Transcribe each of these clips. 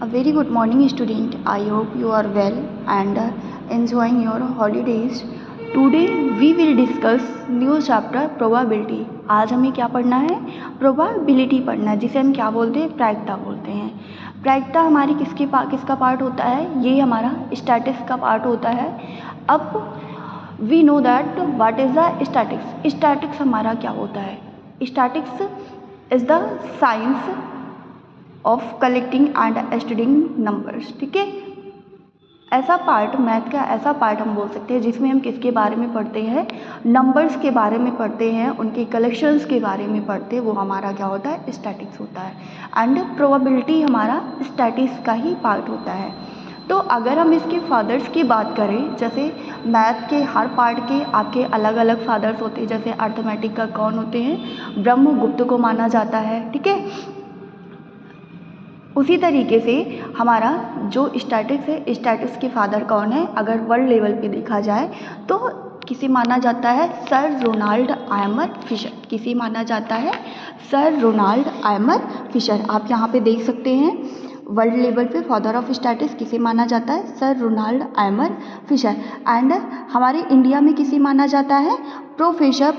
A very good morning, student. I hope you are well and enjoying your holidays. Today we will discuss new chapter probability. आज हमें क्या पढ़ना है? Probability पढ़ना है, जिसे हम क्या बोलते हैं? प्रायिकता बोलते हैं। प्रायिकता हमारी किसका पार्ट होता है? ये हमारा स्टैटिस्टिक्स का पार्ट होता है। अब we know that what is the statistics. Statistics हमारा क्या होता है? Statistics is the science of collecting and studying numbers. ठीक है, ऐसा पार्ट, मैथ का ऐसा पार्ट हम बोल सकते हैं जिसमें हम किसके बारे में पढ़ते हैं? नंबर्स के बारे में पढ़ते हैं, उनके कलेक्शंस के बारे में पढ़ते हैं। वो हमारा क्या होता है? स्टैटिस्टिक्स होता है। एंड प्रोबेबिलिटी हमारा स्टैटिस्टिक्स का ही पार्ट होता है। तो अगर हम इसके फादर्स की बात करें, जैसे मैथ के हर पार्ट के आपके अलग अलग फादर्स होते हैं। जैसे अर्थमेटिक का कौन होते हैं? ब्रह्मगुप्त को माना जाता है। ठीक है, उसी तरीके से हमारा जो स्टैटिस्टिक्स है, स्टैटिस्टिक्स के फादर कौन है? अगर वर्ल्ड लेवल पे देखा जाए तो किसे माना जाता है? Sir Ronald Aylmer Fisher. किसे माना जाता है? Sir Ronald Aylmer Fisher. आप यहाँ पे देख सकते हैं वर्ल्ड लेवल पे फादर ऑफ स्टैटिस्टिक्स किसे माना जाता है? Sir Ronald Aylmer Fisher. And हमारे इंडिया में किसे माना जाता है? प्रोफेसर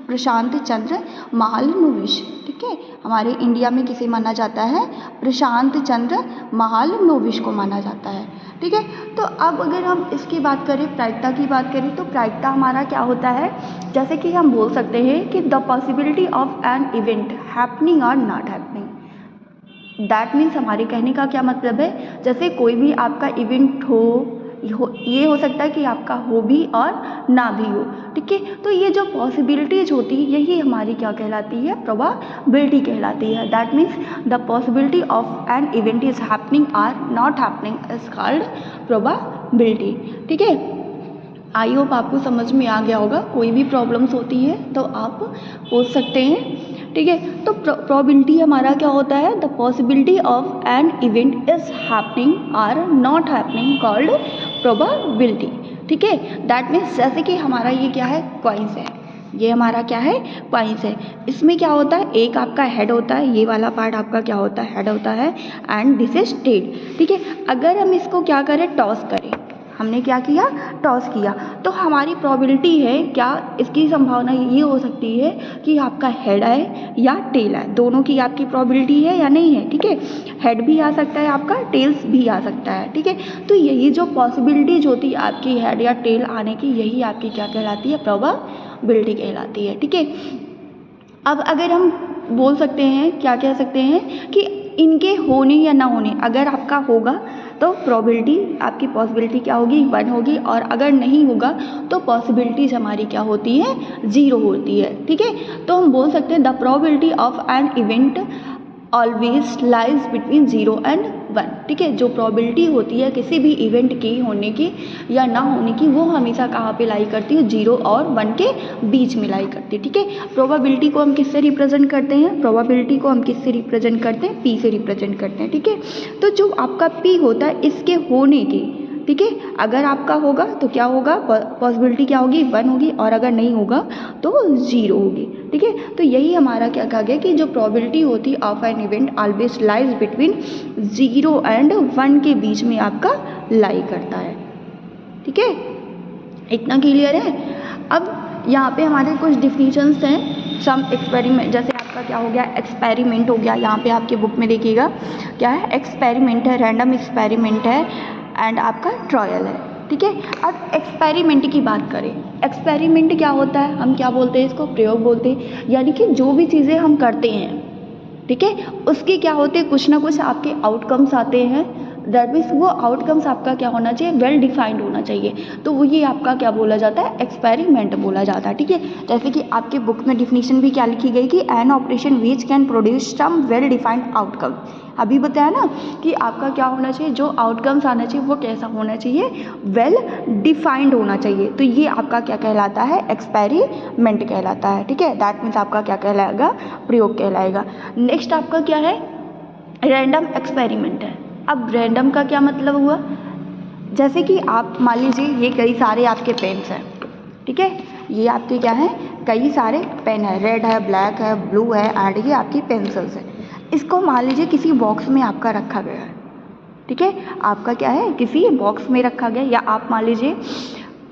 प्रशांत चंद्र महालनोबिस। ठीक है, हमारे इंडिया में किसे माना जाता है? प्रशांत चंद्र महालनोबिस को माना जाता है। ठीक है, तो अब अगर हम इसकी बात करें, प्रायिकता की बात करें, तो प्रायिकता हमारा क्या होता है? जैसे कि हम बोल सकते हैं कि the possibility of an event happening और नॉट हैपनिंग। दैट मीन्स हमारे कहने का क्या मतलब है? जैसे कोई भी आपका इवेंट ये हो सकता है कि आपका हो भी और ना भी हो। ठीक है, तो ये जो पॉसिबिलिटीज होती है यही हमारी क्या कहलाती है? प्रोबेबिलिटी कहलाती है। That means the possibility of an event is happening और not happening is called probability. ठीक है, आई होप आपको समझ में आ गया होगा। कोई भी प्रॉब्लम्स होती है तो आप पूछ सकते हैं। ठीक है, तो प्रोबेबिलिटी हमारा क्या होता है? The possibility of an event is happening और नॉट हैपनिंग कॉल्ड प्रोबेबिलिटी। ठीक है, दैट मीन्स जैसे कि हमारा ये क्या है? कॉइन्स है। ये हमारा क्या है? कॉइन्स है। इसमें क्या होता है? एक आपका हेड होता है, ये वाला पार्ट आपका क्या होता है? हेड होता है। And this is tail. ठीक है, अगर हम इसको क्या करें? टॉस करें। हमने क्या किया? टॉस किया। तो हमारी प्रोबेबिलिटी है क्या? इसकी संभावना ये हो सकती है कि आपका हेड आए या टेल आए। दोनों की आपकी प्रोबेबिलिटी है या नहीं है? ठीक है, हेड भी आ सकता है आपका, टेल्स भी आ सकता है। ठीक है, तो यही जो पॉसिबिलिटीज होती है आपकी हेड या टेल आने की, यही आपकी क्या कहलाती है? प्रोबेबिलिटी कहलाती है। ठीक है, अब अगर हम बोल सकते हैं, क्या कह सकते हैं कि इनके होने या ना होने, अगर आपका होगा तो प्रोबेबिलिटी, आपकी पॉसिबिलिटी क्या होगी? 1 होगी। और अगर नहीं होगा तो पॉसिबिलिटीज हमारी क्या होती है? 0 होती है। ठीक है, तो हम बोल सकते हैं the probability of an event always lies between 0 and 1। ठीक है, जो प्रोबेबिलिटी होती है किसी भी इवेंट की होने की या ना होने की, वो हमेशा कहाँ पे लाई करती है? 0 और 1 के बीच में लाई करती है। ठीक है, प्रोबेबिलिटी को हम किससे रिप्रेजेंट करते हैं? प्रोबेबिलिटी को हम किससे रिप्रेजेंट करते हैं? P से रिप्रेजेंट करते हैं। ठीक है, तो जो आपका P होता है इसके होने की, ठीक है, अगर आपका होगा तो क्या होगा? पॉसिबिलिटी क्या होगी? 1 होगी। और अगर नहीं होगा तो 0 होगी। ठीक है, तो यही हमारा क्या कहा गया कि जो प्रोबेबिलिटी होती है of an event always lies between 0 and 1 के बीच में आपका लाई करता है। ठीक है, इतना क्लियर है? अब यहाँ पे हमारे कुछ डिफिनीशंस हैं। सम एक्सपेरिमेंट, जैसे आपका क्या हो गया? एक्सपेरिमेंट हो गया। यहाँ पे आपके बुक में देखिएगा क्या है? एक्सपेरिमेंट है, रैंडम एक्सपेरिमेंट है एंड आपका ट्रायल है। ठीक है, अब एक्सपेरिमेंट की बात करें, एक्सपेरिमेंट क्या होता है? हम क्या बोलते हैं इसको? प्रयोग बोलते हैं। यानी कि जो भी चीज़ें हम करते हैं, ठीक है, उसके क्या होते हैं? कुछ ना कुछ आपके आउटकम्स आते हैं। दैट मीन्स वो आउटकम्स आपका क्या होना चाहिए? वेल डिफाइंड होना चाहिए। तो वो ये आपका क्या बोला जाता है? एक्सपेरिमेंट बोला जाता है। ठीक है, जैसे कि आपके बुक में डिफिनीशन भी क्या लिखी गई कि an operation which can produce some well defined outcome. अभी बताया ना कि आपका क्या होना चाहिए? जो आउटकम्स आना चाहिए वो कैसा होना चाहिए? वेल डिफाइंड होना चाहिए। तो ये आपका क्या कहलाता है? एक्सपेरिमेंट कहलाता है। ठीक है, दैट मीन्स आपका क्या कहलाएगा? प्रयोग कहलाएगा। नेक्स्ट आपका क्या है? रैंडम एक्सपेरिमेंट है। अब रैंडम का क्या मतलब हुआ? जैसे कि आप मान लीजिए ये कई सारे आपके पेन्स हैं। ठीक है, ये आपके क्या है? कई सारे पेन है, रेड है, ब्लैक है, ब्लू है एंड ये आपकी पेंसिल्स है। इसको मान लीजिए किसी बॉक्स में आपका रखा गया है, ठीक है, आपका क्या है किसी बॉक्स में रखा गया, या आप मान लीजिए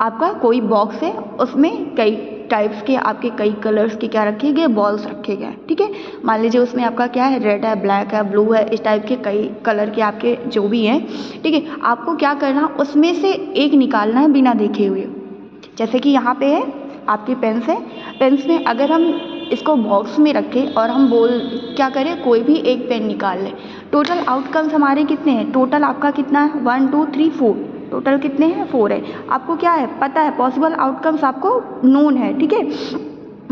आपका कोई बॉक्स है, उसमें कई टाइप्स के आपके कई कलर्स के क्या रखे गए, बॉल्स रखे गए, ठीक है। मान लीजिए उसमें आपका क्या है, रेड है, ब्लैक है, ब्लू है, इस टाइप के कई कलर के आपके जो भी हैं, ठीक है। आपको क्या करना, उसमें से एक निकालना है बिना देखे हुए। जैसे कि यहाँ पे है आपकी पेन्स है, पेन्स में अगर हम इसको बॉक्स में रखें और हम क्या करें, कोई भी एक पेन निकाल लें, टोटल आउटकम्स हमारे कितने हैं, टोटल आपका कितना है, 1 2 3 4, टोटल कितने हैं, 4 है। आपको क्या है पता है, पॉसिबल आउटकम्स आपको नोन है, ठीक है।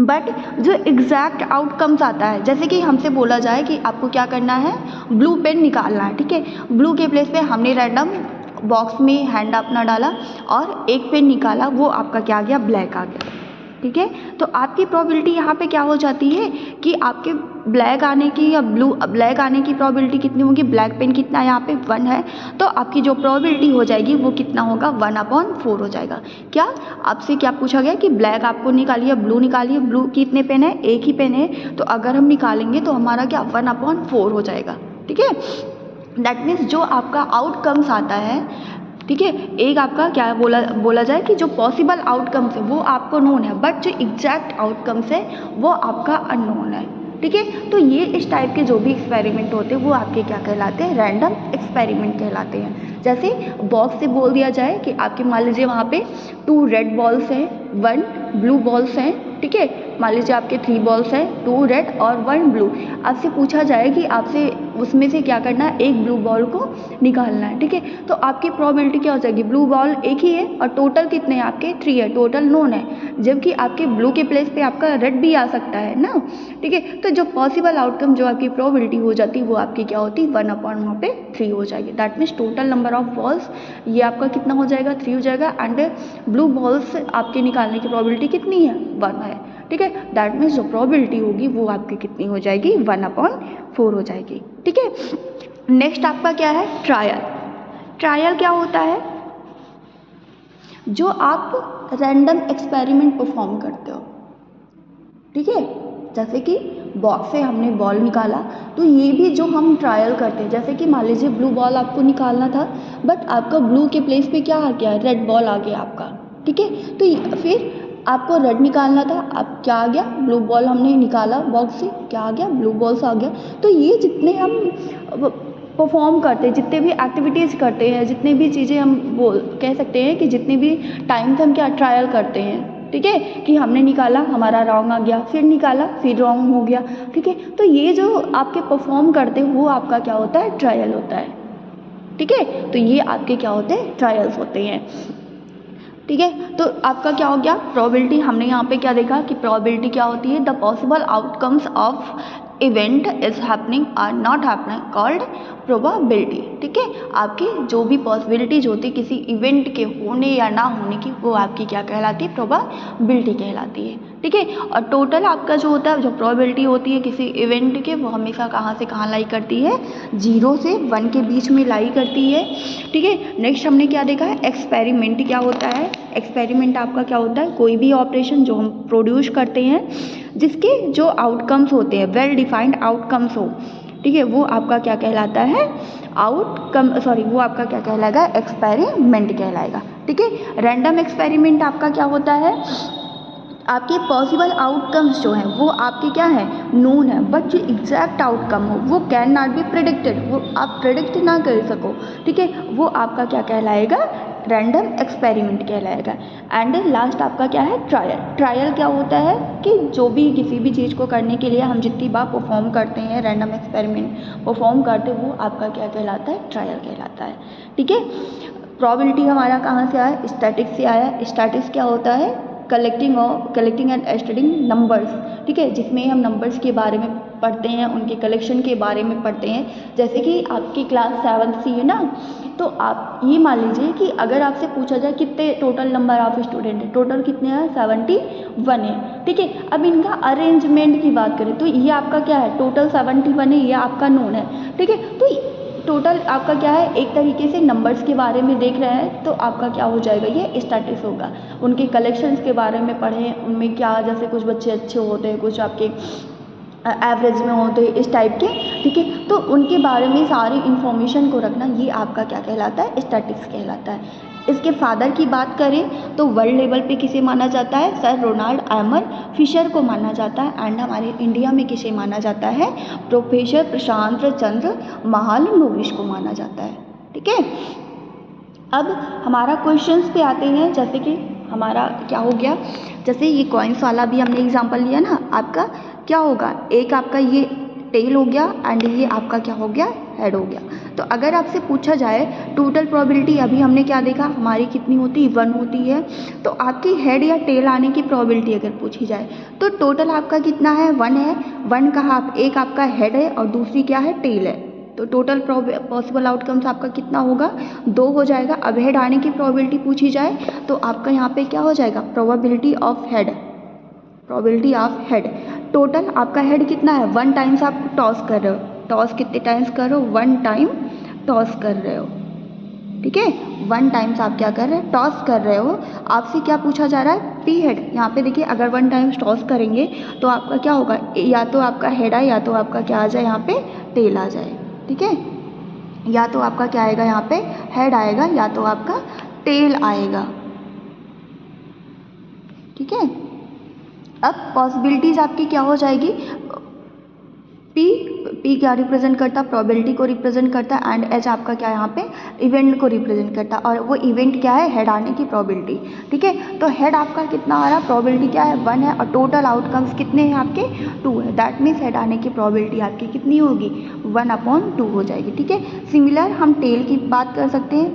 बट जो एग्जैक्ट आउटकम्स आता है, जैसे कि हमसे बोला जाए कि आपको क्या करना है, ब्लू पेन निकालना है, ठीक है। ब्लू के प्लेस पे हमने रैंडम बॉक्स में हैंड अपना डाला और एक पेन निकाला, वो आपका क्या आ गया, ब्लैक आ गया, ठीक है। तो आपकी प्रोबेबिलिटी यहाँ पे क्या हो जाती है कि आपके ब्लैक आने की या ब्लैक आने की प्रोबेबिलिटी कितनी होगी, ब्लैक पेन कितना यहाँ पे 1 है, तो आपकी जो प्रोबेबिलिटी हो जाएगी वो कितना होगा, 1/4 हो जाएगा। क्या आपसे क्या पूछा गया कि ब्लैक आपको निकालिए, ब्लू निकालिए, ब्लू कितने पेन है, एक ही पेन है, तो अगर हम निकालेंगे तो हमारा क्या 1/4 हो जाएगा, ठीक है। दैट मीन्स जो आपका आउटकम्स आता है, ठीक है, एक आपका क्या बोला जाए कि जो पॉसिबल आउटकम्स है वो आपको नोन है, बट जो एग्जैक्ट आउटकम्स है वो आपका अननोन है, ठीक है। तो ये इस टाइप के जो भी एक्सपेरिमेंट होते हैं वो आपके क्या कहलाते हैं, रैंडम एक्सपेरिमेंट कहलाते हैं। जैसे बॉक्स से बोल दिया जाए कि आपके मान लीजिए वहाँ पे 2 रेड बॉल्स हैं, 1 ब्लू बॉल्स हैं, ठीक है। मान लीजिए आपके 3 बॉल्स हैं, 2 रेड और 1 ब्लू। आपसे पूछा जाए कि आपसे उसमें से क्या करना है, एक ब्लू बॉल को निकालना है, ठीक है। तो आपकी प्रोबेबिलिटी क्या हो जाएगी, ब्लू बॉल एक ही है और टोटल कितने हैं आपके 3 है, टोटल नोन है, जबकि आपके ब्लू के प्लेस पे आपका रेड भी आ सकता है ना, ठीक है। तो जो पॉसिबल आउटकम जो आपकी प्रोबेबिलिटी हो जाती है वो आपकी क्या होती है, 1/3 हो जाएगी। That means total number of balls ये आपका कितना हो जाएगा, 3 हो जाएगा, एंड ब्लू बॉल्स आपके निकालने की प्रोबेबिलिटी कितनी है, 1 है, ठीक है। दैट मीन्स जो प्रोबेबिलिटी होगी वो आपकी कितनी हो जाएगी, 1/4 हो जाएगी, ठीक है। नेक्स्ट आपका क्या है, ट्रायल। ट्रायल क्या होता है, जो आप रैंडम एक्सपेरिमेंट परफॉर्म करते हो, ठीक है। जैसे कि बॉक्स से हमने बॉल निकाला, तो ये भी जो हम ट्रायल करते हैं, जैसे कि मान लीजिए ब्लू बॉल आपको निकालना था, बट आपका ब्लू के प्लेस पे क्या आ गया, रेड बॉल आ गया आपका, ठीक है। तो फिर आपको रेड निकालना था, अब क्या आ गया, ब्लू बॉल हमने निकाला बॉक्स से, क्या आ गया, ब्लू बॉल्स आ गया। तो ये जितने हम परफॉर्म करते हैं, जितने भी एक्टिविटीज़ करते हैं, जितने भी चीज़ें हम कह सकते हैं कि जितने भी टाइम्स हम क्या ट्रायल करते हैं, ठीक है, कि हमने निकाला हमारा रॉन्ग आ गया, फिर निकाला फिर रॉन्ग हो गया, ठीक है। तो ये जो आपके परफॉर्म करते हैं वो आपका क्या होता है, ट्रायल होता है, ठीक है। तो ये आपके क्या होते हैं, ट्रायल्स होते हैं, ठीक है। तो आपका क्या हो गया, प्रोबेबिलिटी हमने यहाँ पे क्या देखा कि प्रोबेबिलिटी क्या होती है, the possible outcomes of event is happening or not happening called probability, ठीक है। आपकी जो भी पॉसिबिलिटीज होती है किसी इवेंट के होने या ना होने की, वो आपकी क्या कहलाती है, प्रोबेबिलिटी कहलाती है, ठीक है। और टोटल आपका जो होता है, जो प्रोबेबिलिटी होती है किसी इवेंट के, वो हमेशा कहाँ से कहाँ लाई करती है, 0 से 1 के बीच में लाई करती है, ठीक है। नेक्स्ट हमने क्या देखा है, एक्सपेरिमेंट क्या होता है। एक्सपेरिमेंट आपका क्या होता है, कोई भी ऑपरेशन जो हम प्रोड्यूस करते हैं जिसके जो आउटकम्स होते हैं, वेल डिफाइंड आउटकम्स हो, ठीक है, वो आपका क्या कहलाता है, वो आपका क्या कहलाएगा, एक्सपेरिमेंट कहलाएगा, ठीक है। रैंडम एक्सपेरिमेंट आपका क्या होता है, आपके पॉसिबल आउटकम्स जो हैं वो आपके क्या है, नोन है, बट जो एग्जैक्ट आउटकम हो वो कैन नॉट बी प्रेडिक्टेड, वो आप प्रेडिक्ट ना कर सको, ठीक है, वो आपका क्या कहलाएगा, रैंडम एक्सपेरिमेंट कहलाएगा। एंड लास्ट आपका क्या है, ट्रायल। ट्रायल क्या होता है कि जो भी किसी भी चीज़ को करने के लिए हम जितनी बार परफॉर्म करते हैं, रैंडम एक्सपेरिमेंट परफॉर्म करते हैं, वो आपका क्या कहलाता है, ट्रायल कहलाता है, ठीक है। प्रोबेबिलिटी हमारा कहाँ से आया, स्टैटिक्स से आया। स्टैटिक्स क्या होता है, कलेक्टिंग एंड स्टडिंग नंबर्स, ठीक है, जिसमें हम नंबर्स के बारे में पढ़ते हैं, उनके कलेक्शन के बारे में पढ़ते हैं। जैसे कि आपकी क्लास 7th सी है ना, तो आप ये मान लीजिए कि अगर आपसे पूछा जाए कितने टोटल नंबर ऑफ स्टूडेंट है, टोटल कितने हैं, 71 है, ठीक है। अब इनका अरेंजमेंट की बात करें तो ये आपका क्या है, टोटल 71 है, ये आपका नोन है, ठीक है। तो टोटल आपका क्या है, एक तरीके से नंबर्स के बारे में देख रहे हैं, तो आपका क्या हो जाएगा, ये स्टैटिक्स होगा। उनके कलेक्शंस के बारे में पढ़ें, उनमें क्या, जैसे कुछ बच्चे अच्छे होते हैं, कुछ आपके एवरेज में हो, तो इस टाइप के, ठीक है। तो उनके बारे में सारी इन्फॉर्मेशन को रखना, ये आपका क्या कहलाता है, स्टैटिक्स कहलाता है। इसके फादर की बात करें तो वर्ल्ड लेवल पे किसे माना जाता है, सर रोनाल्ड आयमर फिशर को माना जाता है। एंड हमारे इंडिया में किसे माना जाता है, प्रोफेसर प्रशांत चंद्र महालनोबिस को माना जाता है, ठीक है। अब हमारा क्वेश्चंस पे आते हैं, जैसे कि हमारा क्या हो गया, जैसे ये कॉइन्स वाला भी हमने एग्जांपल लिया ना, आपका क्या होगा, एक आपका ये टेल हो गया एंड ये आपका क्या हो गया, हेड हो गया। तो अगर आपसे पूछा जाए टोटल प्रोबेबिलिटी, अभी हमने क्या देखा, हमारी कितनी होती है, 1 होती है। तो आपकी हेड या टेल आने की प्रोबेबिलिटी अगर पूछी जाए तो टोटल आपका कितना है, 1 है। 1 का एक आपका हेड है और दूसरी क्या है, टेल है। तो टोटल पॉसिबल आउटकम्स आपका कितना होगा, 2 हो जाएगा। अब हेड आने की प्रोबेबिलिटी पूछी जाए तो आपका यहाँ पे क्या हो जाएगा, probability of head, probability of head. Total आपका हेड कितना है, 1 टाइम्स आप टॉस कर रहे हो, टॉस कितने टाइम्स कर रहे हो, 1 टाइम टॉस कर रहे हो, ठीक है। 1 टाइम्स आप क्या कर रहे हैं, टॉस कर रहे हो। आपसे क्या पूछा जा रहा है, पी हेड। यहाँ पे देखिए अगर 1 टाइम्स टॉस करेंगे तो आपका क्या होगा, या तो आपका हेड आए या तो आपका क्या आ जाए, यहाँ पे टेल आ जाए, ठीक है। या तो आपका क्या आएगा, यहाँ पे हेड आएगा या तो आपका टेल आएगा, ठीक है। अब पॉसिबिलिटीज़ आपकी क्या हो जाएगी, पी क्या रिप्रेजेंट करता है, प्रोबेबिलिटी को रिप्रेजेंट करता है। एंड एच आपका क्या है, यहाँ पे इवेंट को रिप्रेजेंट करता है, और वो इवेंट क्या है, हेड आने की प्रोबेबिलिटी, ठीक है। तो हेड आपका कितना आ रहा है, प्रोबेबिलिटी क्या है, 1 है, और टोटल आउटकम्स कितने हैं आपके, 2 है। दैट मीन्स हेड आने की प्रोबेबिलिटी आपकी कितनी होगी, 1/2 हो जाएगी, ठीक है। सिमिलर हम टेल की बात कर सकते हैं,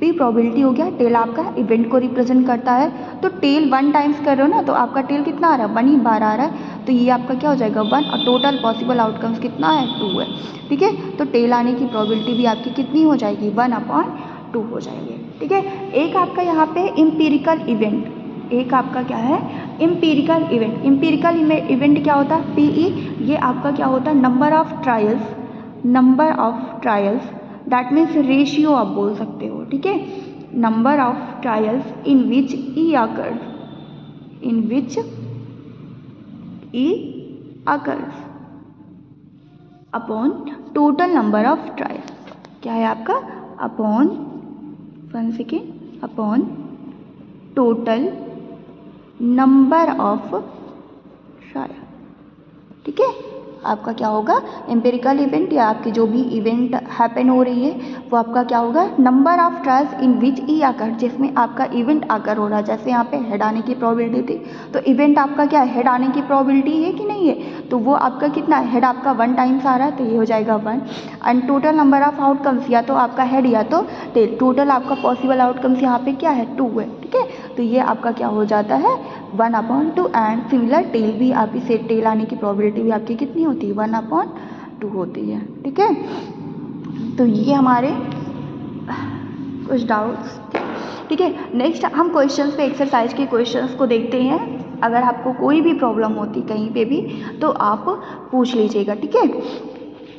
पी प्रोबेबिलिटी हो गया, टेल आपका इवेंट को रिप्रेजेंट करता है। तो टेल 1 टाइम्स कर रहे हो ना, तो आपका टेल कितना आ रहा है, 1 ही बार आ रहा है। तो ये आपका क्या हो जाएगा, 1, और टोटल पॉसिबल आउटकम्स कितना है, 2 है, ठीक है। तो टेल आने की प्रोबेबिलिटी भी आपकी कितनी हो जाएगी, 1/2 हो जाएगी, ठीक है। एक आपका यहाँ पे इम्पीरिकल इवेंट, एक आपका क्या है, इम्पीरिकल इवेंट। इम्पीरिकल इवेंट क्या होता है, पीई, ये आपका क्या होता है, number of trials, that means ratio आप बोल सकते हो, ठीक है। Number of trials in which E occurs upon total number of trials, क्या है आपका, upon total number of trial, ठीक है। आपका क्या होगा, एम्पिरिकल इवेंट या आपकी जो भी इवेंट हैपन हो रही है वो आपका क्या होगा, number of trials in which ई आकर, जिसमें आपका इवेंट आकर हो रहा है। जैसे यहाँ पे हेड आने की प्रोबेबिलिटी थी, तो इवेंट आपका क्या है, हेड आने की प्रोबेबिलिटी है कि नहीं है, तो वो आपका कितना है, हेड आपका 1 टाइम्स आ रहा है, तो ये हो जाएगा 1। And total number of outcomes, या तो आपका हेड या तो टेल, टोटल आपका पॉसिबल आउटकम्स यहाँ पे क्या है, 2 है, ठीक है। तो ये आपका क्या हो जाता है, 1/2। एंड सिमिलर टेल भी आपकी से टेल आने की प्रोबेबिलिटी भी आपकी कितनी होती है, 1/2 होती है, ठीक है। तो ये हमारे कुछ डाउट्स, ठीक है। नेक्स्ट हम क्वेश्चंस पे, एक्सरसाइज के क्वेश्चंस को देखते हैं। अगर आपको कोई भी प्रॉब्लम होती कहीं पे भी तो आप पूछ लीजिएगा, ठीक है।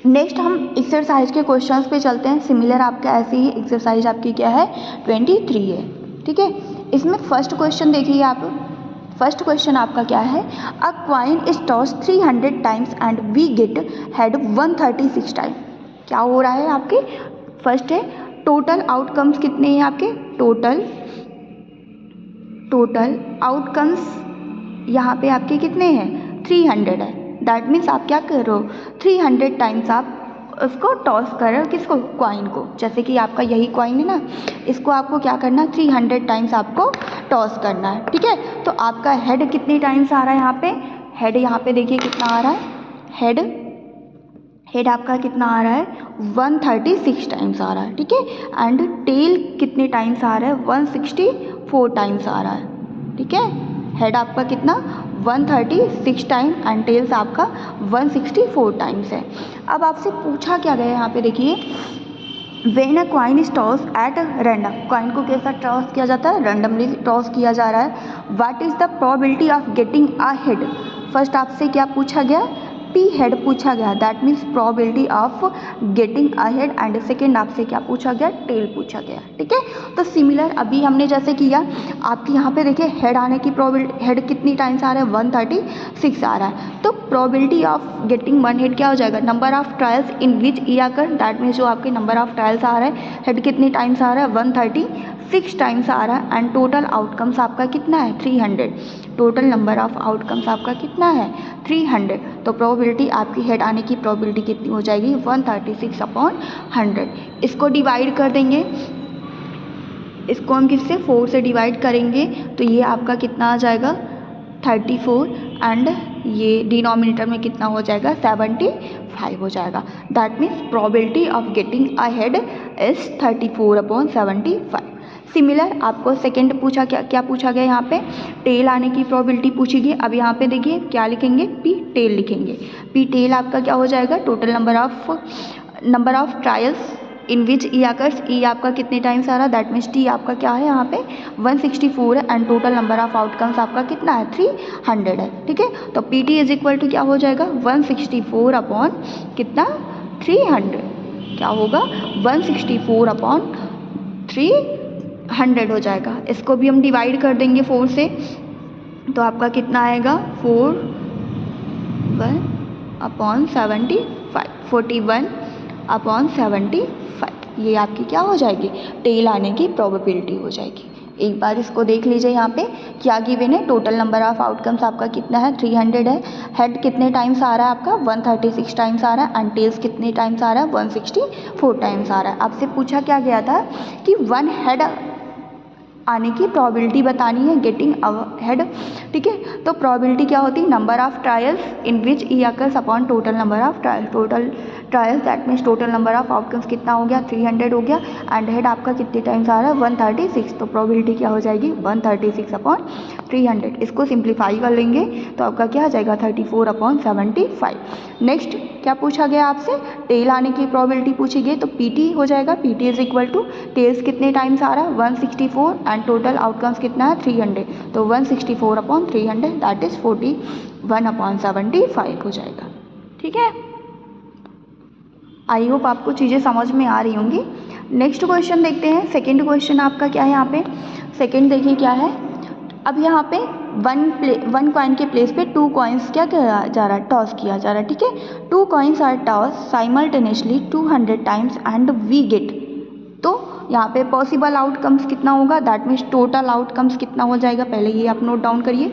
नेक्स्ट हम एक्सरसाइज के क्वेश्चंस पे चलते हैं। सिमिलर आपका ऐसे ही एक्सरसाइज आपकी क्या है, 23 है, ठीक है। इसमें फर्स्ट क्वेश्चन देखिए आप, फर्स्ट क्वेश्चन आपका क्या है, a coin is toss 300 times and we get head 136 time. क्या हो रहा है आपके, फर्स्ट है टोटल आउटकम्स कितने हैं आपके, टोटल आउटकम्स यहाँ पे आपके कितने हैं, 300 है। दैट मीन्स आप क्या कर रहे हो, 300 टाइम्स आप उसको टॉस कर रहे हो, किसको, क्वाइन को। जैसे कि आपका यही क्वाइन है ना, इसको आपको क्या करना है, 300 टाइम्स आपको टॉस करना है, ठीक है। तो आपका हेड कितने टाइम्स आ रहा है यहाँ पे, हेड यहाँ पे देखिए कितना आ रहा है, हेड आपका कितना आ रहा है, 136 टाइम्स आ रहा है, ठीक है। एंड टेल कितने टाइम्स आ रहा है, 164 टाइम्स आ रहा है, ठीक है। हेड आपका कितना, 136 टाइम एंड टेल्स आपका 164 टाइम्स है। अब आपसे पूछा क्या गया यहाँ पे देखिए, when a coin is toss at random, coin को कैसा टॉस किया जाता है, रैंडमली टॉस किया जा रहा है। What is the probability of getting a head. First आपसे क्या पूछा गया, टी हेड पूछा गया, that means probability of getting a head, and second आपसे क्या पूछा गया, टेल पूछा गया, ठीक है। तो सिमिलर अभी हमने जैसे किया, आपके यहाँ पे देखिए हेड आने की प्रोबेबिलिटी, हेड कितनी टाइम्स आ रहा है, 136 आ रहा है, तो probability of getting one head क्या हो जाएगा, number of trials in which ई आकर, दैट मीन्स जो आपके नंबर ऑफ ट्रायल्स आ रहा है, हेड कितनी टाइम्स आ रहा है, 136 टाइम्स आ रहा है, एंड टोटल आउटकम्स आपका कितना है, 300, टोटल नंबर ऑफ आउटकम्स आपका कितना है, 300। तो प्रोबेबिलिटी आपकी हेड आने की प्रोबेबिलिटी कितनी हो जाएगी, 136/100। इसको डिवाइड कर देंगे, इसको हम किससे, 4 से डिवाइड करेंगे, तो ये आपका कितना आ जाएगा, 34, एंड ये डिनोमिनेटर में कितना हो जाएगा, 75 हो जाएगा। That means probability of getting a head is 34/75। Similar आपको सेकंड पूछा, क्या पूछा गया यहाँ पे, टेल आने की प्रोबेबिलिटी पूछी गई। अब यहाँ पे देखिए क्या लिखेंगे, पी टेल लिखेंगे। पी टेल आपका क्या हो जाएगा, total number of trials in which E occurs, E आपका कितने टाइम्स आ रहा है, दैट मीन्स टी आपका क्या है यहाँ पे 164 है, and total number of outcomes आपका कितना है, 300 है, ठीक है। तो P T is equal to क्या हो जाएगा, 164 अपॉन कितना, 300, क्या होगा, 164/300 हो जाएगा। इसको भी हम डिवाइड कर देंगे 4 से, तो आपका कितना आएगा, 41/75, ये आपकी क्या हो जाएगी, टेल आने की प्रोबेबिलिटी हो जाएगी। एक बार इसको देख लीजिए, यहाँ पे क्या गिवन है, टोटल नंबर ऑफ आउटकम्स आपका कितना है, 300 है, हेड कितने टाइम्स आ रहा है आपका, 136 टाइम्स आ रहा है, एंड टेल्स कितने टाइम्स आ रहा है, 164 टाइम्स आ रहा है। आपसे पूछा क्या गया था कि वन हेड आने की प्रोबेबिलिटी बतानी है, गेटिंग अ हेड, ठीक है। तो प्रोबेबिलिटी क्या होती है, number of trials in which E occurs upon total number of trials, total trials that means total number of outcomes कितना हो गया, 300 हो गया, एंड हेड आपका कितने टाइम्स आ रहा है, 136, तो प्रोबेबिलिटी क्या हो जाएगी, 136/300। इसको सिंप्लीफाई कर लेंगे तो आपका क्या आ जाएगा, 34/75। नेक्स्ट क्या पूछा गया आपसे, टेल आने की प्रोबेबिलिटी पूछी गई, तो पी टी हो जाएगा, P T is equal to tails कितने टाइम्स आ रहा है, 164, एंड टोटल आउटकम्स कितना है, 300, तो 164/300 दैट इज 41/75 हो जाएगा, ठीक है। आई होप आपको चीज़ें समझ में आ रही होंगी। नेक्स्ट क्वेश्चन देखते हैं। सेकंड क्वेश्चन आपका क्या है, यहाँ पे सेकंड देखिए क्या है। अब यहाँ पे वन कॉइन के प्लेस पे 2 कॉइन्स क्या किया जा रहा है, टॉस किया जा रहा है, ठीक है। 2 coins are toss simultaneously 200 times and we get, तो यहाँ पे पॉसिबल आउटकम्स कितना होगा, दैट मीन्स टोटल आउटकम्स कितना हो जाएगा, पहले ये आप नोट डाउन करिए।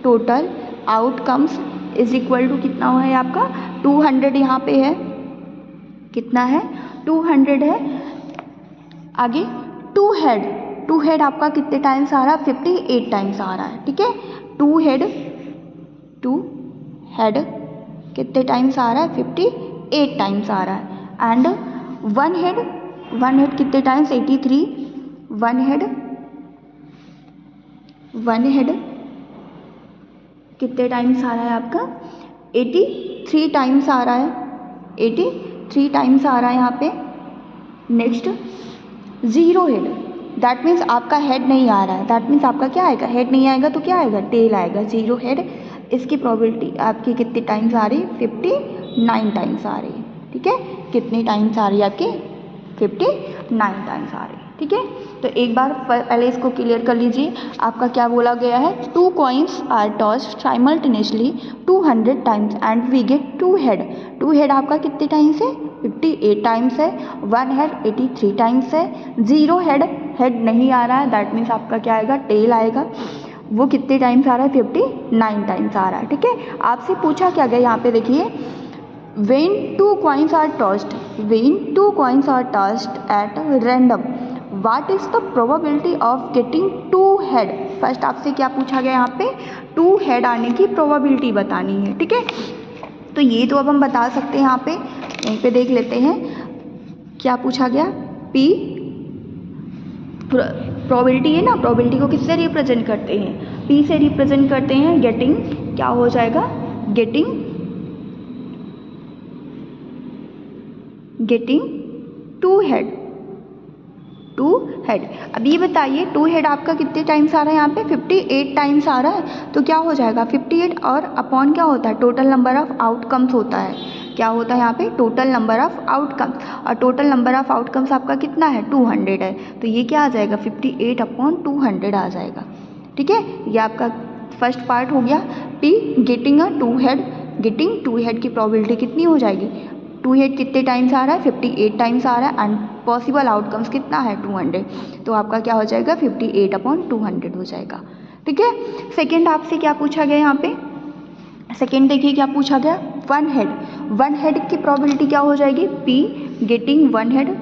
Total outcomes is equal to कितना है आपका, 200 यहाँ पे है, कितना है, 200 है। आगे टू हेड आपका कितने टाइम्स आ रहा है, 58 टाइम्स आ रहा है, ठीक है। टू हेड कितने टाइम्स आ रहा है, 58 टाइम्स आ रहा है, एंड वन हेड कितने टाइम्स, 83, वन हेड कितने टाइम्स आ रहा है आपका, 83 टाइम्स आ रहा है, 83 टाइम्स आ रहा है यहाँ पे। Next zero head, that means आपका हेड नहीं आ रहा है, दैट मीन्स आपका क्या आएगा, हेड नहीं आएगा तो क्या आएगा, टेल आएगा। जीरो हेड, इसकी प्रोबेबिलिटी आपकी कितनी टाइम्स आ रही है, 59 टाइम्स आ रही है, ठीक है। कितनी टाइम्स आ रही है आपकी, 59 टाइम्स आ रही है, ठीक है। तो एक बार पहले इसको क्लियर कर लीजिए। आपका क्या बोला गया है, 2 coins are tossed simultaneously 200 times and we get 2 head. 2 head आपका कितने टाइम्स है, 58 टाइम्स है। 1 हेड 83 टाइम्स है। जीरो हेड नहीं आ रहा है, दैट मीन्स आपका क्या आएगा, टेल आएगा। वो कितने टाइम्स आ रहा है, 59 टाइम्स आ रहा है, ठीक है। आपसे पूछा क्या गया यहाँ पे देखिए, when 2 coins are tossed at random, what is the probability of getting 2 head? First आपसे क्या पूछा गया यहाँ पे, 2 हेड आने की प्रोबेबिलिटी बतानी है, ठीक है। तो ये तो अब हम बता सकते हैं, यहाँ पे यहीं पे देख लेते हैं क्या पूछा गया। पी प्रोबेबिलिटी है ना, प्रोबेबिलिटी को किससे रिप्रेजेंट करते हैं, पी से रिप्रेजेंट करते हैं। गेटिंग क्या हो जाएगा, गेटिंग 2 हेड 2 हेड। अब ये बताइए 2 हेड आपका कितने टाइम्स आ रहा है यहाँ पे 58 टाइम्स आ रहा है, तो क्या हो जाएगा 58 और अपॉन क्या होता है टोटल नंबर ऑफ आउटकम्स होता है। क्या होता है यहाँ पे टोटल नंबर ऑफ आउटकम्स, और टोटल नंबर ऑफ आउटकम्स आपका कितना है 200 है, तो ये क्या आ जाएगा 58 अपॉन 200 आ जाएगा। ठीक है, ये आपका फर्स्ट पार्ट हो गया। P getting a 2 head, getting 2 head की प्रोबेबिलिटी कितनी हो जाएगी 2 हेड कितने टाइम्स आ रहा है 58 टाइम्स आ रहा है, एंड पॉसिबल आउटकम्स कितना है 200, तो आपका क्या हो जाएगा 58 अपॉन 200 हो जाएगा। ठीक है, सेकेंड आपसे क्या पूछा गया यहाँ पे, सेकेंड देखिए क्या पूछा गया 1 हेड, 1 हेड की प्रोबेबिलिटी क्या हो जाएगी P getting 1 head,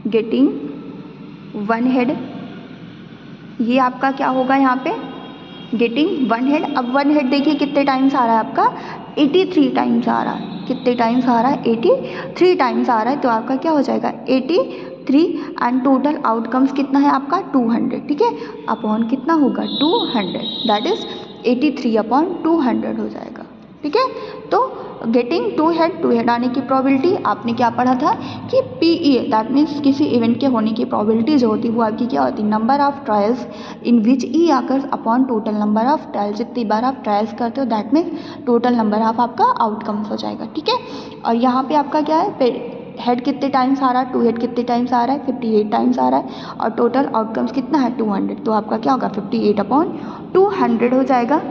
getting 1 head, ये आपका क्या होगा यहाँ पे गेटिंग 1 हेड। अब 1 हेड देखिए कितने टाइम्स आ रहा है आपका 83 टाइम्स आ रहा है, कितने टाइम्स आ रहा है 83 टाइम्स आ रहा है, तो आपका क्या हो जाएगा 83 एंड टोटल आउटकम्स कितना है आपका 200। ठीक है, अपॉन कितना होगा 200, दैट इज 83 अपॉन 200 हो जाएगा। ठीक है, तो गेटिंग 2 हेड आने की प्रोबेबिलिटी आपने क्या पढ़ा था कि PE दैट मीन्स किसी इवेंट के होने की प्रोबेबिलिटी जो होती है वो आपकी क्या होती है number of trials in which E आकर upon total number of trials, जितनी बार आप ट्रायल्स करते हो that means total number of आपका आउटकम्स हो जाएगा। ठीक है, और यहाँ पे आपका क्या है हेड कितने टाइम्स आ रहा है 2 हेड कितने टाइम्स आ रहा है 58 टाइम्स आ रहा है, और टोटल आउटकम्स कितना है 200, तो आपका क्या होगा 58 अपॉन 200 हो जाएगा।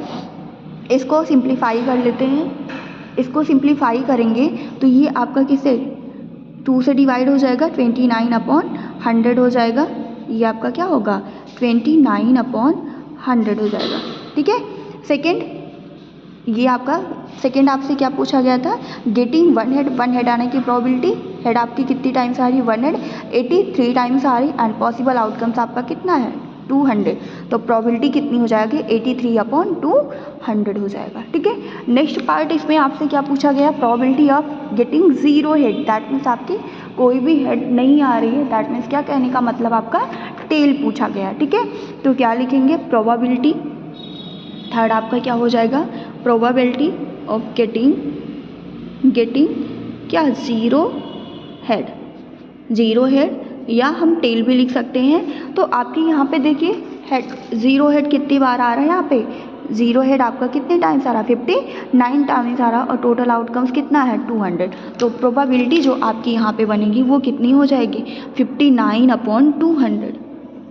इसको सिंप्लीफाई कर लेते हैं, इसको सिंप्लीफाई करेंगे तो ये आपका किससे 2 से डिवाइड हो जाएगा 29 अपॉन 100 हो जाएगा, ये आपका क्या होगा 29 अपॉन 100 हो जाएगा। ठीक है, सेकेंड ये आपका सेकेंड आपसे क्या पूछा गया था गेटिंग 1 हेड, 1 हेड आने की प्रोबेबिलिटी, हेड आपकी कितनी टाइम्स आ रही है 1 हेड 83 टाइम्स आ रही, एंड पॉसिबल आउटकम्स आपका कितना है 200, तो प्रोबेबिलिटी कितनी हो जाएगी 83 अपॉन 200 हो जाएगा। ठीक है, नेक्स्ट पार्ट इसमें आपसे क्या पूछा गया probability of getting 0 head, that means आपकी कोई भी हेड नहीं आ रही है, दैट मीन्स क्या कहने का मतलब आपका टेल पूछा गया। ठीक है, तो क्या लिखेंगे प्रोबेबिलिटी, थर्ड आपका क्या हो जाएगा प्रोबेबिलिटी ऑफ गेटिंग क्या 0 हेड, 0 हेड, या हम टेल भी लिख सकते हैं। तो आपके यहाँ पे देखिए हेड 0 हेड कितनी बार आ रहा है यहाँ पे 0 हेड आपका कितने टाइम्स आ रहा है 59 टाइम्स आ रहा है, और टोटल आउटकम्स कितना है 200, तो प्रोबेबिलिटी जो आपकी यहाँ पे बनेगी वो कितनी हो जाएगी 59 अपॉन 200,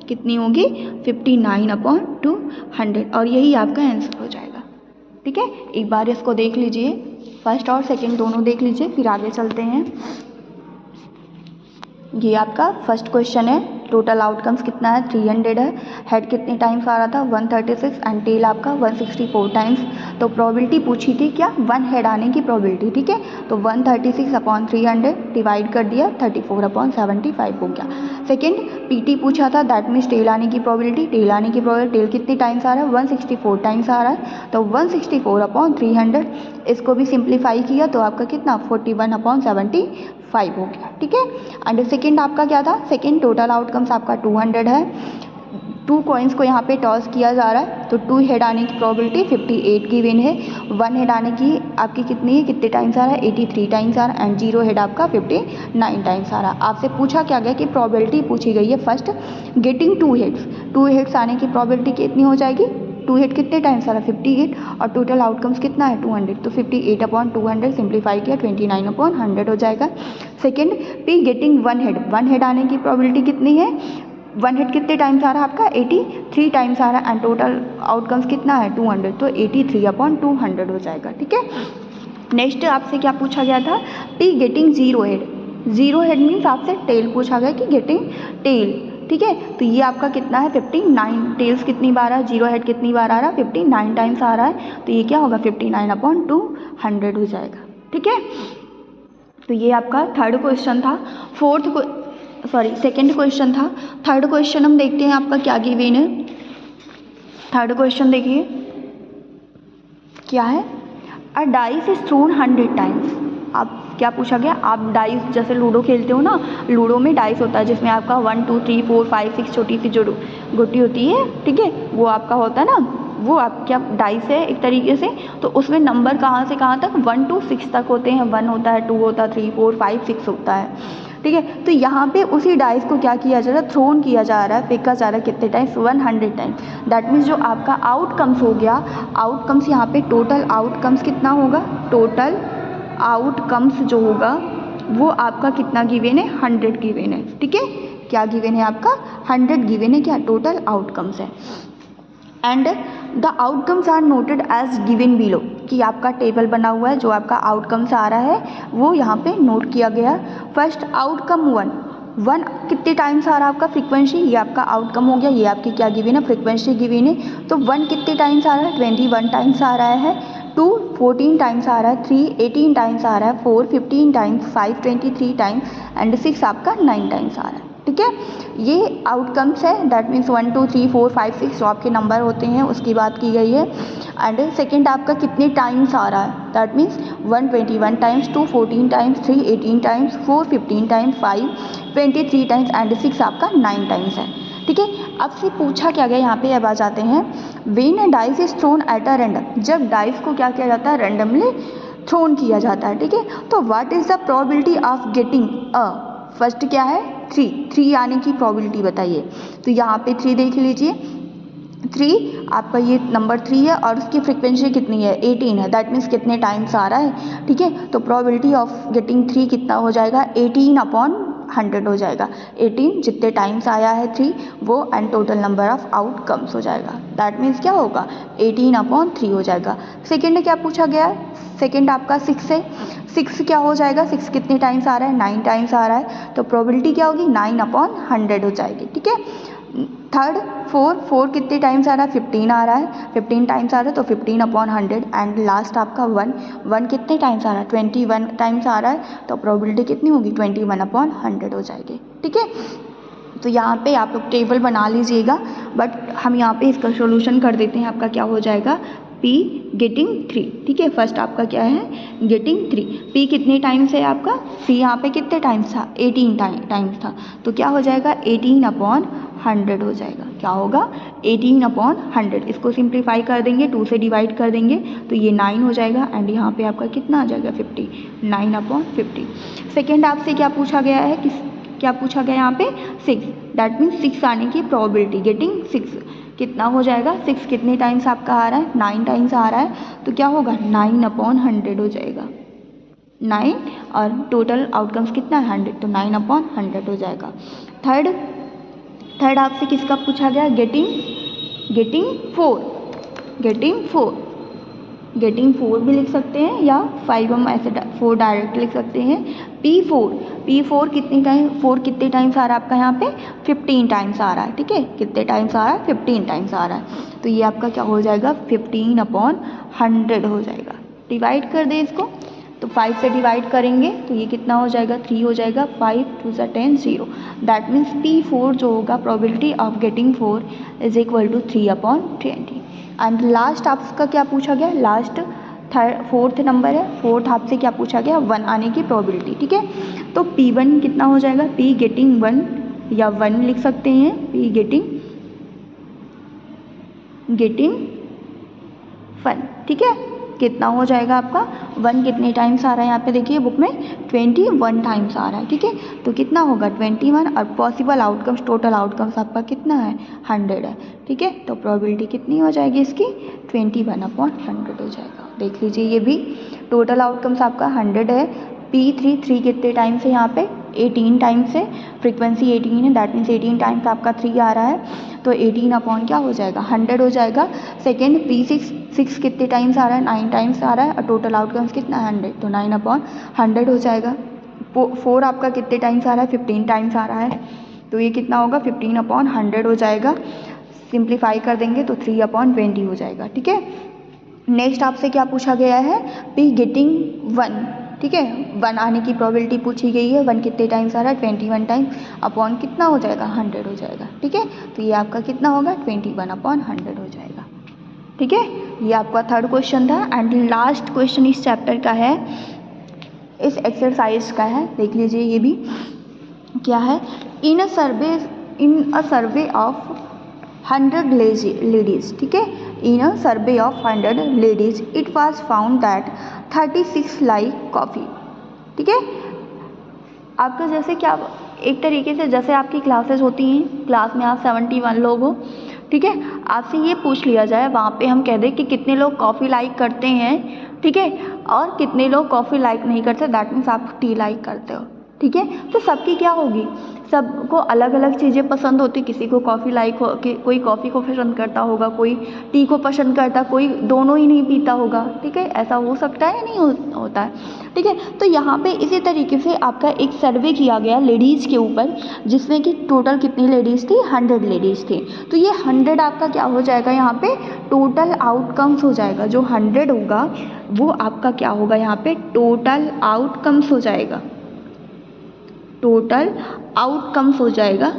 कितनी होगी 59 अपॉन 200, और यही आपका आंसर हो जाएगा। ठीक है, एक बार इसको देख लीजिए, फर्स्ट और सेकंड दोनों देख लीजिए, फिर आगे चलते हैं। ये आपका फर्स्ट क्वेश्चन है, टोटल आउटकम्स कितना है 300 है, हेड कितने टाइम्स आ रहा था 136 एंड टेल आपका 164 टाइम्स, तो प्रोबेबिलिटी पूछी थी क्या 1 हेड आने की प्रोबेबिलिटी। ठीक है, तो 136 अपॉन 300 डिवाइड कर दिया 34 अपॉन 75 हो गया। सेकेंड PT पूछा था दैट मीन्स टेल आने की प्रोबेबिलिटी, टेल आने की प्रोबेबिलिटी, टेल कितने टाइम्स आ रहा है 164 टाइम्स आ रहा है, तो 164 अपॉन 300, इसको भी सिंप्लीफाई किया तो आपका कितना 41 अपॉन 75 हो गया। ठीक है, एंड सेकेंड आपका क्या था सेकेंड टोटल आउटकम्स आपका 200 है, 2 कॉइन्स को यहाँ पे टॉस किया जा रहा है, तो 2 हेड आने की प्रोबेबिलिटी 58 की विन है, 1 हेड आने की आपकी कितनी है कितने टाइम्स आ रहा है 83 टाइम्स आ रहा है, एंड 0 हेड आपका 59 टाइम्स आ रहा है। आपसे पूछा क्या गया कि प्रोबेबिलिटी पूछी गई है फर्स्ट गेटिंग 2 हेड्स आने की प्रोबेबिलिटी कितनी हो जाएगी 2 हेड कितने टाइम्स आ रहा है 58, और टोटल आउटकम्स कितना है 200, तो 58 अपॉन 200 सिंप्लीफाई किया 29 अपॉन 100 हो जाएगा। सेकेंड P गेटिंग 1 हेड आने की प्रोबेबिलिटी कितनी है 1 हेड कितने टाइम्स आ रहा है आपका 83 टाइम्स आ रहा है, एंड टोटल आउटकम्स कितना है 200, तो 83 अपॉन 200 हो जाएगा। ठीक है, नेक्स्ट आपसे क्या पूछा गया था P गेटिंग 0 हेड मीन्स आपसे टेल पूछा गया कि गेटिंग टेल। ठीक है, तो ये आपका कितना है 59, टेल्स कितनी बार आ रहा है 0 हेड कितनी बार आ रहा है 59 टाइम्स आ रहा है, तो ये क्या होगा 59 अपॉन 200 हो जाएगा। ठीक है, तो ये आपका थर्ड क्वेश्चन था। सेकंड क्वेश्चन था। थर्ड क्वेश्चन हम देखते हैं आपका क्या गिवन है। थर्ड क्वेश्चन देखिए क्या है, अ डाइस इज थ्रोन 100 टाइम्स। आप क्या पूछा गया, आप डाइस जैसे लूडो खेलते हो ना, लूडो में डाइस होता है जिसमें आपका 1 2 3 4 5 6 छोटी सी जो गुट्टी होती है, ठीक है, वो आपका होता है ना वो आपका डाइस है एक तरीके से, तो उसमें नंबर कहाँ से कहाँ तक 1 to 6 तक होते हैं। 1 होता है, 2 होता है, 3, 4, 5, 6 होता है, ठीक है। तो यहाँ पे उसी डाइस को क्या किया जा रहा है, थ्रोन किया जा रहा है, फेंका जा रहा है कितने टाइम्स, 100 टाइम्स। दैट मीन्स जो आपका आउटकम्स हो गया, आउटकम्स यहाँ पे टोटल आउटकम्स कितना होगा, टोटल आउटकम्स जो होगा वो आपका कितना गिवन है, 100 गिवन है, ठीक है। क्या गिवन है आपका, 100 गिवन है, क्या टोटल आउटकम्स है। And the outcomes are noted as given below, कि आपका टेबल बना हुआ है, जो आपका आउटकम्स आ रहा है वो यहाँ पे नोट किया गया। फर्स्ट आउटकम 1 कितने टाइम्स आ रहा है आपका फ्रीक्वेंसी, ये आपका आउटकम हो गया, ये आपकी क्या गिवन है, फ्रीक्वेंसी गिवन है। तो 1 कितने टाइम्स आ रहा है, 21 टाइम्स आ रहा है, 2 14 टाइम्स आ रहा है, 3 18 टाइम्स आ रहा है, 4 15 टाइम्स, 5 23 टाइम्स एंड 6 आपका 9 टाइम्स आ रहा है, ठीक है। ये आउटकम्स है, दैट मीन्स 1 2 3 4 5 6 जो आपके नंबर होते हैं उसकी बात की गई है। एंड सेकेंड आपका कितने टाइम्स आ रहा है, that means 1 21 times, 2 14 times, 3 18 times, 4 15 times, 5 23 times and 6 आपका 9 टाइम्स है, ठीक है। अब से पूछा क्या गया यहाँ पे, अब आ जाते हैं। When dice is throne at a random, जब डाइस को क्या किया जाता है, रैंडमली थ्रोन किया जाता है, ठीक है। तो what is the probability of getting a, first क्या है 3 आने की प्रोबेबिलिटी बताइए। तो यहाँ पे 3 देख लीजिए, 3 आपका ये नंबर 3 है और उसकी फ्रीक्वेंसी कितनी है, 18 है, दैट मीन्स कितने टाइम्स आ रहा है, ठीक है। तो प्रोबेबिलिटी ऑफ गेटिंग 3 कितना हो जाएगा, 18/100 हो जाएगा। 18 जितने टाइम्स आया है 3 वो, and total number of outcomes हो जाएगा, दैट मीन्स क्या होगा 18/3 हो जाएगा। सेकेंड क्या पूछा गया है, सेकेंड आपका 6 है, 6 क्या हो जाएगा, 6 कितने टाइम्स आ रहा है, 9 टाइम्स आ रहा है, तो प्रोबेबिलिटी क्या होगी 9/100 हो जाएगी, ठीक है। थर्ड 4 कितने टाइम्स आ रहा है, 15 आ रहा है, 15 टाइम्स आ रहा है, तो 15/100 एंड लास्ट आपका 1 कितने टाइम्स आ रहा है, 21 टाइम्स आ रहा है, तो प्रोबेबिलिटी कितनी होगी 21/100 हो जाएगी, ठीक है। तो यहाँ पे आप लोग टेबल बना लीजिएगा, बट हम यहाँ पे इसका सोल्यूशन कर देते हैं। आपका क्या हो जाएगा, P गेटिंग 3, ठीक है। फर्स्ट आपका क्या है, गेटिंग 3, P कितने टाइम्स है आपका, C यहाँ पे कितने टाइम्स था, 18 टाइम्स था, तो क्या हो जाएगा 18/100 हो जाएगा। क्या होगा 18/100, इसको सिंप्लीफाई कर देंगे, 2 से डिवाइड कर देंगे तो ये 9 हो जाएगा, एंड यहाँ पे आपका कितना आ जाएगा 50, 9/50। सेकेंड आपसे क्या पूछा गया है, क्या पूछा गया यहाँ पे 6, दैट मीन्स 6 आने की प्रोबेबिलिटी गेटिंग 6 कितना हो जाएगा, 6 कितने टाइम्स आपका आ रहा है, 9 टाइम्स आ रहा है, तो क्या होगा 9/100 हो जाएगा, 9 और टोटल आउटकम्स कितना है 100, तो 9/100 हो जाएगा। थर्ड आपसे किसका पूछा गया, गेटिंग 4 भी लिख सकते हैं या 5 हम ऐसे 4 डायरेक्ट लिख सकते हैं। P4 कितने टाइम्स आ रहा है आपका यहाँ पे 15 टाइम्स आ रहा है, ठीक है। कितने टाइम्स आ रहा है 15 टाइम्स आ रहा है, तो ये आपका क्या हो जाएगा 15/100 हो जाएगा। डिवाइड कर दें इसको, तो 5 से डिवाइड करेंगे तो ये कितना हो जाएगा 3 हो जाएगा, 5 2 10 0, दैट मीन्स P4 जो होगा probability of getting 4 is equal to 3/20। And last आपका क्या पूछा गया, लास्ट फोर्थ नंबर है, फोर्थ आपसे क्या पूछा गया 1 आने की प्रोबेबिलिटी, ठीक है। तो P1 कितना हो जाएगा, P गेटिंग 1 या 1 लिख सकते हैं, P गेटिंग 1, ठीक है। कितना हो जाएगा आपका 1 कितने टाइम्स आ रहा है, यहाँ पे देखिए बुक में 21 टाइम्स आ रहा है, ठीक है। तो कितना होगा 21 और पॉसिबल आउटकम्स, टोटल आउटकम्स आपका कितना है 100 है, ठीक है। तो प्रोबेबिलिटी कितनी हो जाएगी इसकी 21/100 हो जाएगा। देख लीजिए ये भी टोटल आउटकम्स आपका 100 है। P3 कितने टाइम्स है यहाँ पे 18 टाइम्स है, फ्रीक्वेंसी 18 है, दैट मीन्स 18 टाइम्स आपका 3 आ रहा है, तो 18 क्या हो जाएगा 100 हो जाएगा। सेकेंड P6 कितने टाइम्स आ रहा है 9 टाइम्स आ रहा है, और टोटल आउटकम्स कितना 100, तो 9/100 हो जाएगा। 4 आपका कितने टाइम्स आ रहा है 15 टाइम्स आ रहा है, तो ये कितना होगा 15/100 हो जाएगा। सिंप्लीफाई कर देंगे तो 3/20 हो जाएगा, ठीक है। नेक्स्ट आपसे क्या पूछा गया है, P गेटिंग 1, ठीक है। 1 आने की प्रोबेबिलिटी पूछी गई है, 1 कितने टाइम्स आ रहा है 21 टाइम्स, अपॉन कितना हो जाएगा 100 हो जाएगा, ठीक है। तो ये आपका कितना होगा 21/100 हो जाएगा, ठीक है। ये आपका थर्ड क्वेश्चन था। एंड लास्ट क्वेश्चन इस चैप्टर का है, इस एक्सरसाइज का है, देख लीजिए ये भी क्या है। In a survey of 100 ladies, ठीक है। In a survey of 100 ladies it was found that 36 like coffee. ठीक है, आपका जैसे क्या एक तरीके से जैसे आपकी क्लासेस होती हैं, क्लास में आप 71 लोग हो, ठीक है, आपसे ये पूछ लिया जाए वहाँ पे हम कह दें कि कितने लोग कॉफ़ी लाइक करते हैं, ठीक है, और कितने लोग कॉफ़ी लाइक नहीं करते, दैट मीन्स आप टी लाइक करते हो। ठीक है, तो सबकी क्या होगी, सबको अलग अलग चीज़ें पसंद होती, किसी को कॉफ़ी लाइक हो कि कोई कॉफ़ी को पसंद करता होगा, कोई टी को पसंद करता, कोई दोनों ही नहीं पीता होगा। ठीक है, ऐसा हो सकता है या नहीं होता है। ठीक है, तो यहाँ पे इसी तरीके से आपका एक सर्वे किया गया लेडीज़ के ऊपर, जिसमें कि टोटल कितनी लेडीज़ थी, 100 लेडीज़ थी। तो ये 100 आपका क्या हो जाएगा, यहाँ पे टोटल आउटकम्स हो जाएगा। जो 100 होगा वो आपका क्या होगा, यहाँ पे टोटल आउटकम्स हो जाएगा, टोटल आउटकम्स हो जाएगा।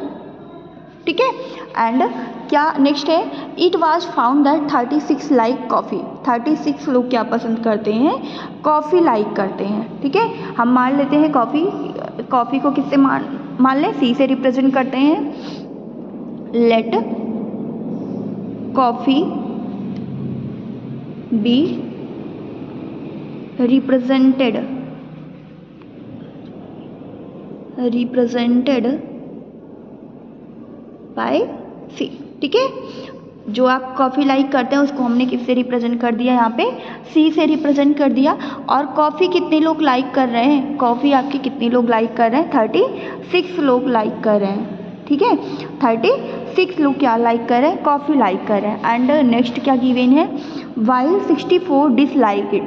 ठीक है, एंड क्या नेक्स्ट है, it was found that 36 like coffee. 36 लोग क्या पसंद करते हैं, कॉफ़ी लाइक करते हैं। ठीक है, हम मान लेते हैं कॉफ़ी को किससे मान लें, सी से रिप्रेजेंट करते हैं। Let coffee be represented by C. ठीक है, जो आप कॉफ़ी लाइक करते हैं उसको हमने किससे रिप्रेजेंट कर दिया, यहाँ पे सी से रिप्रेजेंट कर दिया। और कॉफ़ी कितने लोग लाइक कर रहे हैं, कॉफ़ी आपकी कितने लोग लाइक कर रहे हैं, 36 लोग लाइक कर रहे हैं। ठीक है, 36 लोग क्या लाइक कर रहे हैं, कॉफ़ी लाइक कर रहे हैं। एंड नेक्स्ट क्या गिवन है, वाइल 64 डिसलाइक इट।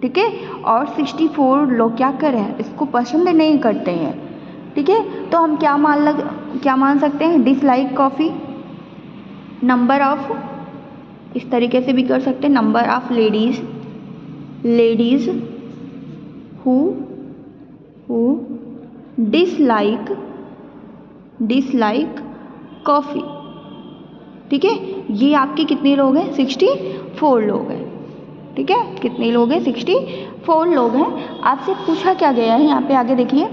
ठीक है, और 64 लोग क्या कर रहे हैं, इसको पसंद नहीं करते हैं। ठीक है, तो हम क्या मान सकते हैं, डिसलाइक कॉफ़ी, नंबर ऑफ, इस तरीके से भी कर सकते हैं, number of ladies who dislike coffee. ठीक है, ये आपके कितने लोग हैं, 64 लोग हैं। ठीक है, कितने लोग हैं, 64 लोग हैं। आपसे पूछा क्या गया है, यहाँ पे आगे देखिए,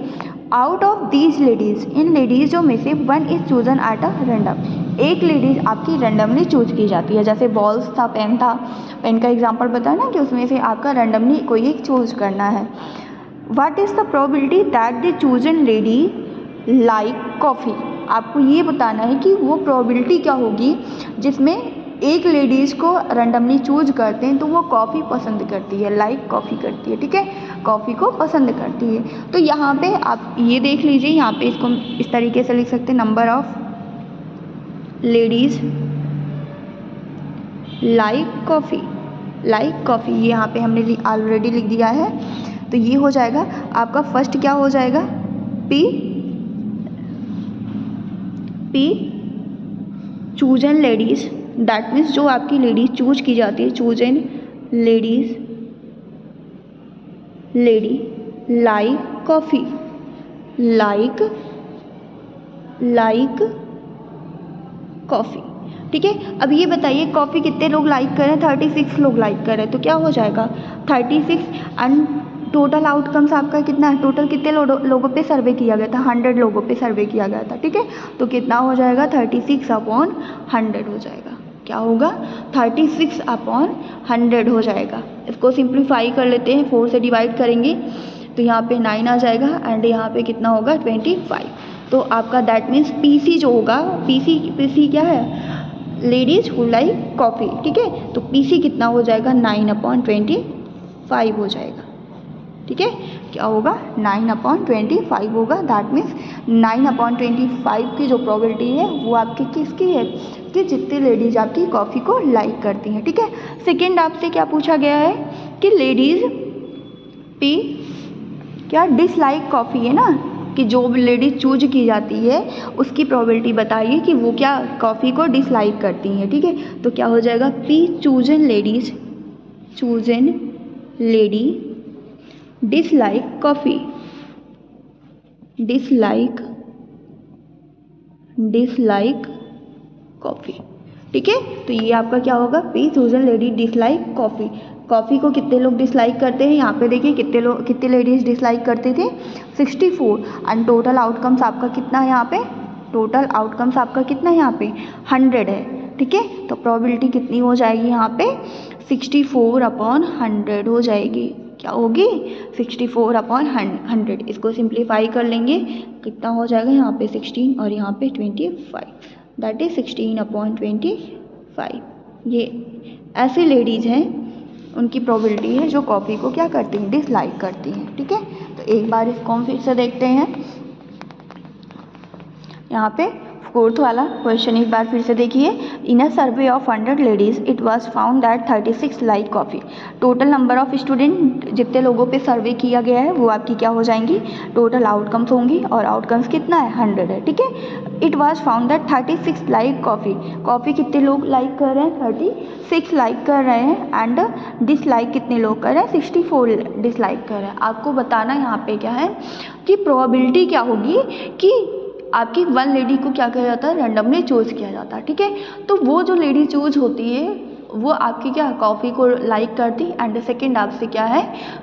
आउट ऑफ दीज लेडीज़, इन लेडीज़ों में से one is chosen at a random. एक लेडीज़ आपकी रैंडमली चूज की जाती है। जैसे बॉल्स था, पेन का एग्जांपल बताया ना कि उसमें से आपका रैंडमली कोई एक चूज करना है। What is the probability that the chosen lady like coffee. आपको ये बताना है कि वो प्रोबेबिलिटी क्या होगी जिसमें एक लेडीज़ को रैंडमली चूज करते हैं तो वो कॉफ़ी पसंद करती है, लाइक कॉफ़ी करती है। ठीक है, कॉफ़ी को पसंद करती है। तो यहाँ पे आप ये देख लीजिए, यहाँ पे इसको इस तरीके से लिख सकते हैं, number of ladies like coffee, ये यहाँ पे हमने ऑलरेडी लिख दिया है। तो ये हो जाएगा आपका फर्स्ट, क्या हो जाएगा, P chosen ladies, that means जो आपकी लेडीज़ चूज की जाती है, chosen lady like coffee, like coffee. ठीक है, अब ये बताइए कॉफ़ी कितने लोग लाइक कर रहे हैं, 36 लोग लाइक कर रहे हैं। तो क्या हो जाएगा 36, एंड टोटल आउटकम्स आपका कितना है, टोटल कितने लोगों पे सर्वे किया गया था, 100 लोगों पे सर्वे किया गया था। ठीक है, तो कितना हो जाएगा, 36/100 हो जाएगा। क्या होगा, 36/100 हो जाएगा। इसको सिंप्लीफाई कर लेते हैं, 4 से डिवाइड करेंगे तो यहाँ पे 9 आ जाएगा, एंड यहाँ पे कितना होगा, 25। तो आपका दैट मीन्स पीसी जो होगा, पीसी क्या है, लेडीज़ हु लाइक कॉफ़ी। ठीक है, तो पीसी कितना हो जाएगा, 9/25 हो जाएगा। ठीक है, क्या होगा, 9/25 होगा। दैट मीन्स 9/25 की जो प्रोबेबिलिटी है वो आपकी किसकी है, कि जितनी लेडीज़ आपकी कॉफ़ी को लाइक करती हैं। ठीक है, सेकेंड आपसे क्या पूछा गया है कि लेडीज़ पी क्या डिसलाइक कॉफ़ी है ना, कि जो लेडीज़ चूज की जाती है उसकी प्रोबेबिलिटी बताइए कि वो क्या कॉफ़ी को डिसलाइक करती हैं। ठीक है, तो क्या हो जाएगा, P chosen lady dislike coffee. ठीक है, तो ये आपका क्या होगा, P chosen lady dislike coffee. Coffee को कितने लोग डिसलाइक करते हैं, यहाँ पे देखिए कितने लेडीज़ डिसलाइक करते थे, 64, एंड टोटल आउटकम्स आपका कितना है, यहाँ पे टोटल आउटकम्स आपका कितना है, यहाँ पे 100 है। ठीक है। तो प्रोबेबिलिटी कितनी हो जाएगी यहाँ पे 64/100 हो जाएगी। क्या होगी 64/100। इसको सिंप्लीफाई कर लेंगे, कितना हो जाएगा यहाँ पे 16 और यहाँ पे 25, दैट इज 16/25। ये ऐसी लेडीज़ हैं, उनकी प्रोबेबिलिटी है जो कॉफ़ी को क्या करती हैं, डिसलाइक करती हैं। ठीक है, तो एक बार इसको हम फिर से देखते हैं। यहाँ पे फोर्थ वाला क्वेश्चन एक बार फिर से देखिए। In a survey of 100 ladies it was found that 36 like coffee. Total number of student, जितने लोगों पे सर्वे किया गया है वो आपकी क्या हो जाएंगी, टोटल आउटकम्स होंगी, और आउटकम्स कितना है 100 है। ठीक है, it was found that 36 like coffee. Coffee कितने लोग लाइक कर रहे हैं, 36 लाइक कर रहे हैं, एंड डिसलाइक कितने लोग कर रहे हैं, 64 डिसलाइक कर रहे हैं। आपको बताना यहाँ पे क्या है कि प्रोबेबिलिटी क्या होगी कि आपकी वन लेडी को क्या किया जाता है, रैंडमली चूज़ किया जाता है। ठीक है, तो वो जो लेडी चूज़ होती है वो आपकी क्या कॉफ़ी को लाइक करती, एंड सेकंड आपसे क्या है,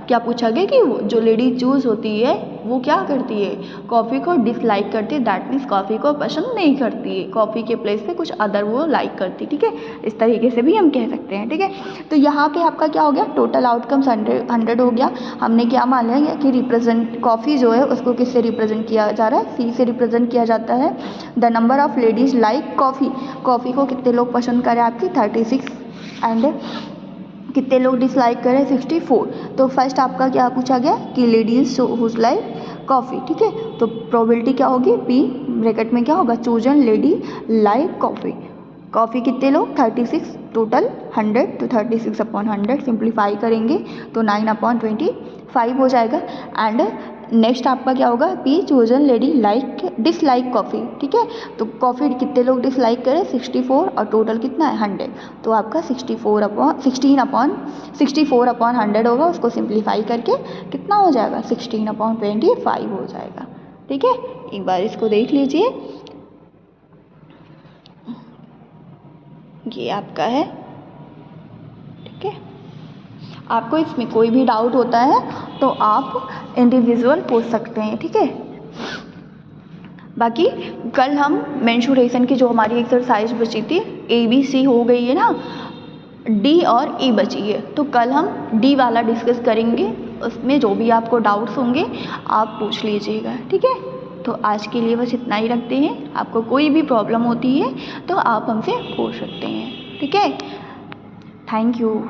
क्या पूछा गया कि जो लेडी चूज़ होती है वो क्या करती है, कॉफ़ी को डिसलाइक करती है, दैट मीन्स कॉफ़ी को पसंद नहीं करती है, कॉफ़ी के प्लेस पे कुछ अदर वो लाइक करती। ठीक है, इस तरीके से भी हम कह सकते हैं। ठीक है, तो यहाँ पे आपका क्या हो गया, टोटल आउटकम्स 100 हो गया। हमने क्या मान लिया कि रिप्रेजेंट कॉफ़ी जो है उसको किससे रिप्रेजेंट किया जा रहा है, सी से रिप्रेजेंट किया जाता है। The number of ladies like coffee, coffee को कितने लोग पसंद करें आपकी 36, एंड कितने लोग डिसलाइक करें 64। तो फर्स्ट आपका क्या पूछा गया कि लेडीज हुज लाइक कॉफ़ी। ठीक है, तो प्रोबेबिलिटी क्या होगी, पी ब्रैकेट में क्या होगा, chosen lady like coffee. Coffee कितने लोग 36, टोटल 100, तो 36/100 सिंप्लीफाई करेंगे तो 9/25 हो जाएगा। एंड नेक्स्ट आपका क्या होगा, P chosen lady like dislike coffee. ठीक है, तो कॉफ़ी कितने लोग डिसलाइक करें 64, और टोटल कितना है 100, तो आपका 64/100 होगा। उसको सिंप्लीफाई करके कितना हो जाएगा 16/25 हो जाएगा। ठीक है, एक बार इसको देख लीजिए, ये आपका है। ठीक है, आपको इसमें कोई भी डाउट होता है तो आप इंडिविजुअल पूछ सकते हैं। ठीक है, बाकी कल हम मेंस्ट्रुएशन की जो हमारी एक्सरसाइज बची थी, ABC हो गई है ना, D और E बची है, तो कल हम D वाला डिस्कस करेंगे। उसमें जो भी आपको डाउट्स होंगे आप पूछ लीजिएगा। ठीक है, तो आज के लिए बस इतना ही रखते हैं। आपको कोई भी प्रॉब्लम होती है तो आप हमसे पूछ सकते हैं। ठीक है, थैंक यू।